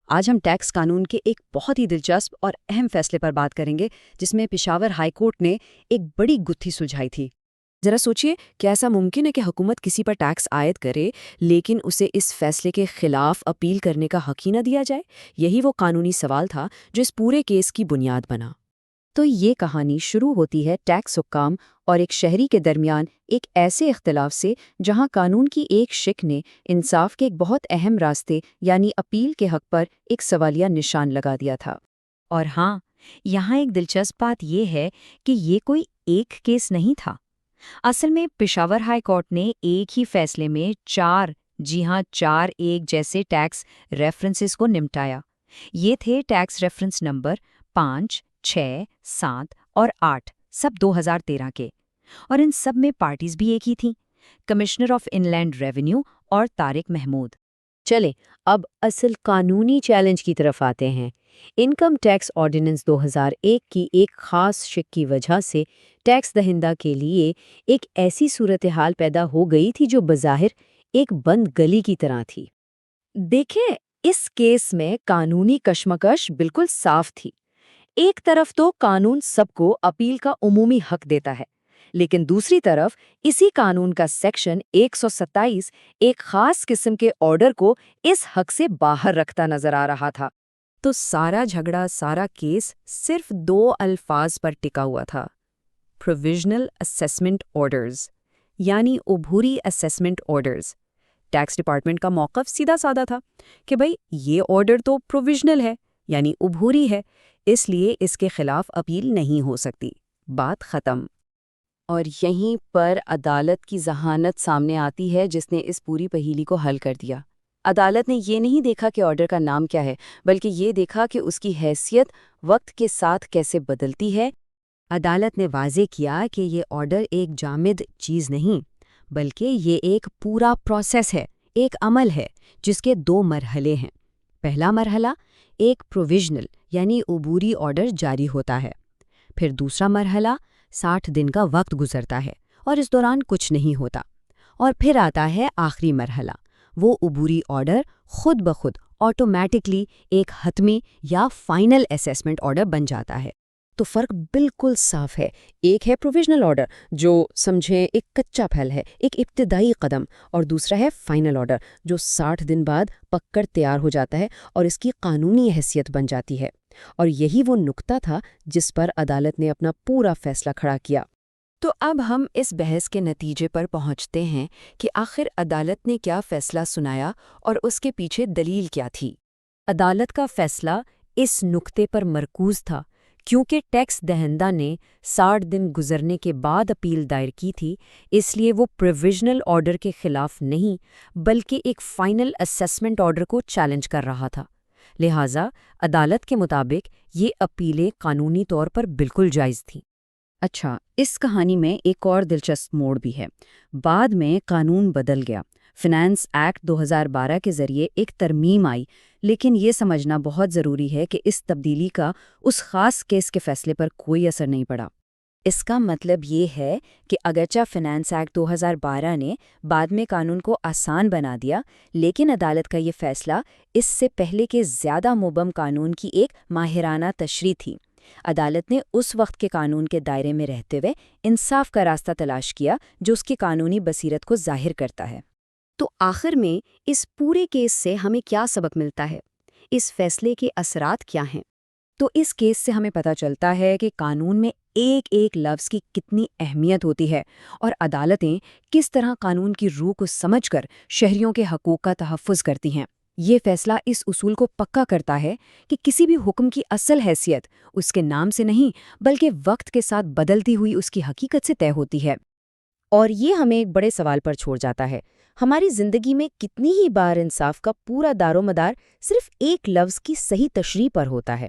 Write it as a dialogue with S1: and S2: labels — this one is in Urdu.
S1: آج ہم ٹیکس قانون کے ایک بہت ہی دلچسپ اور اہم فیصلے پر بات کریں گے جس میں پشاور ہائی کورٹ نے ایک بڑی گتھی سلجھائی تھی۔
S2: ذرا سوچئے، کیا ایسا ممکن ہے کہ حکومت کسی پر ٹیکس عائد کرے لیکن اسے اس فیصلے کے خلاف اپیل کرنے کا حق ہی نہ دیا جائے؟ یہی وہ قانونی سوال تھا جو اس پورے کیس کی بنیاد بنا۔
S1: تو یہ کہانی شروع ہوتی ہے ٹیکس حکام اور ایک شہری کے درمیان ایک ایسے اختلاف سے جہاں قانون کی ایک شق نے انصاف کے ایک بہت اہم راستے یعنی اپیل کے حق پر ایک سوالیہ نشان لگا دیا تھا۔ اور ہاں، یہاں ایک دلچسپ بات یہ ہے کہ یہ کوئی ایک کیس نہیں تھا۔ اصل میں پشاور ہائی کورٹ نے ایک ہی فیصلے میں چار ایک جیسے ٹیکس ریفرنسز کو نمٹایا۔ یہ تھے ٹیکس ریفرنس نمبر 5، 6، 7 اور 8، سب 2013 کے، اور ان سب میں پارٹیز بھی ایک ہی تھیں، commissioner of inland revenue اور طارق محمود۔
S2: چلیں اب اصل قانونی چیلنج کی طرف آتے ہیں۔ انکم ٹیکس آرڈیننس 2001 کی ایک خاص شق کی وجہ سے ٹیکس دہندہ کے لیے ایک ایسی صورتحال پیدا ہو گئی تھی جو بظاہر ایک بند گلی کی طرح تھی۔ دیکھیں، اس کیس میں قانونی کشمکش بالکل صاف تھی۔ ایک طرف تو قانون سب کو اپیل کا عمومی حق دیتا ہے، لیکن دوسری طرف اسی قانون کا سیکشن 127 ایک خاص قسم کے آرڈر کو اس حق سے باہر رکھتا نظر آ رہا تھا۔ تو سارا جھگڑا، سارا کیس صرف 2 الفاظ پر ٹکا ہوا تھا: پروویژنل اسیسمنٹ آرڈرز، یعنی عبوری اسیسمنٹ آرڈرز۔ ٹیکس ڈپارٹمنٹ کا موقف سیدھا سادہ تھا کہ بھئی یہ آرڈر تو پروویژنل ہے، یعنی عبوری ہے، اس لیے اس کے خلاف اپیل نہیں ہو سکتی، بات ختم۔ اور یہیں پر عدالت کی ذہانت سامنے آتی ہے جس نے اس پوری پہیلی کو حل کر دیا۔ عدالت نے یہ نہیں دیکھا کہ آرڈر کا نام کیا ہے، بلکہ یہ دیکھا کہ اس کی حیثیت وقت کے ساتھ کیسے بدلتی ہے۔ عدالت نے واضح کیا کہ یہ آرڈر ایک جامد چیز نہیں، بلکہ یہ ایک پورا پروسیس ہے، ایک عمل ہے جس کے 2 مرحلے ہیں۔ پہلا مرحلہ ایک پروویژنل یعنی عبوری آرڈر جاری ہوتا ہے، پھر دوسرا مرحلہ 60 دن کا وقت گزرتا ہے اور اس دوران کچھ نہیں ہوتا، اور پھر آتا ہے آخری مرحلہ، وہ عبوری آرڈر خود بخود آٹومیٹکلی ایک حتمی یا فائنل اسیسمنٹ آرڈر بن جاتا ہے۔ تو فرق بالکل صاف ہے، ایک ہے پروویژنل آرڈر جو سمجھیں ایک کچا پھل ہے، ایک ابتدائی قدم، اور دوسرا ہے فائنل آرڈر جو 60 دن بعد پک کر تیار ہو جاتا ہے اور اس کی قانونی حیثیت بن جاتی ہے۔ اور یہی وہ نقطہ تھا جس پر عدالت نے اپنا پورا فیصلہ کھڑا کیا۔ تو اب ہم اس بحث کے نتیجے پر پہنچتے ہیں کہ آخر عدالت نے کیا فیصلہ سنایا اور اس کے پیچھے دلیل کیا تھی۔ عدالت کا فیصلہ اس نقطے پر مرکوز تھا کیونکہ ٹیکس دہندہ نے 60 دن گزرنے کے بعد اپیل دائر کی تھی، اس لیے وہ پروویژنل آرڈر کے خلاف نہیں بلکہ ایک فائنل اسیسمنٹ آرڈر کو چیلنج کر رہا تھا۔ لہٰذا عدالت کے مطابق یہ اپیلیں قانونی طور پر بالکل جائز تھیں۔
S1: اچھا، اس کہانی میں ایک اور دلچسپ موڑ بھی ہے۔ بعد میں قانون بدل گیا، فنانس ایکٹ 2012 کے ذریعے ایک ترمیم آئی، لیکن یہ سمجھنا بہت ضروری ہے کہ اس تبدیلی کا اس خاص کیس کے فیصلے پر کوئی اثر نہیں پڑا۔ اس کا مطلب یہ ہے کہ اگرچہ فنانس ایکٹ 2012 نے بعد میں قانون کو آسان بنا دیا، لیکن عدالت کا یہ فیصلہ اس سے پہلے کے زیادہ مبہم قانون کی ایک ماہرانہ تشریح تھی۔ عدالت نے اس وقت کے قانون کے دائرے میں رہتے ہوئے انصاف کا راستہ تلاش کیا جو اس کی قانونی بصیرت کو ظاہر کرتا ہے۔ تو آخر میں اس پورے کیس سے ہمیں کیا سبق ملتا ہے؟ اس فیصلے کے اثرات کیا ہیں؟ تو اس کیس سے ہمیں پتہ چلتا ہے کہ قانون میں ایک ایک لفظ کی کتنی اہمیت ہوتی ہے اور عدالتیں کس طرح قانون کی روح کو سمجھ کر شہریوں کے حقوق کا تحفظ کرتی ہیں۔ یہ فیصلہ اس اصول کو پکا کرتا ہے کہ کسی بھی حکم کی اصل حیثیت اس کے نام سے نہیں بلکہ وقت کے ساتھ بدلتی ہوئی اس کی حقیقت سے طے ہوتی ہے۔ اور یہ ہمیں ایک بڑے سوال پر چھوڑ جاتا ہے، ہماری زندگی میں کتنی ہی بار انصاف کا پورا دار و مدار صرف ایک لفظ کی صحیح تشریح پر ہوتا ہے۔